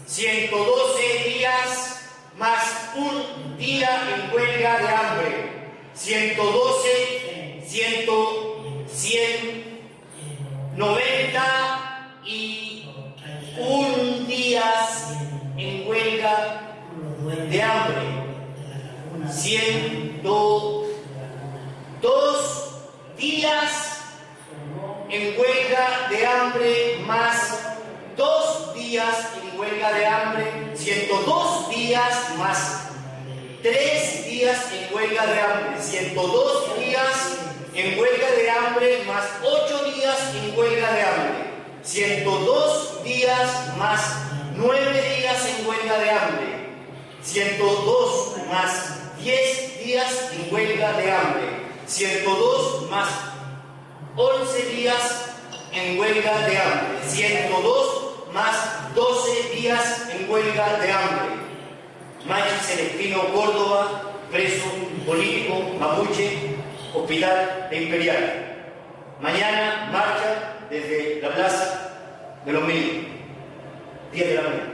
112 días más un día en huelga de hambre. 112, 100, 91 días en huelga de hambre. 102 días en huelga de hambre más 2 días en huelga de hambre. 102 días más 3 días en huelga de hambre. 102 días en huelga de hambre más 8 días en huelga de hambre. 102 días más 9 días en huelga de hambre. 102 más 10 días en huelga de hambre. 102 más 11 días en huelga de hambre. 102 más 12 días en huelga de hambre. Machi Celestino Córdoba, preso político, mapuche, hospital de Imperial. Mañana marcha desde la Plaza de los Millos, 10 de la mañana.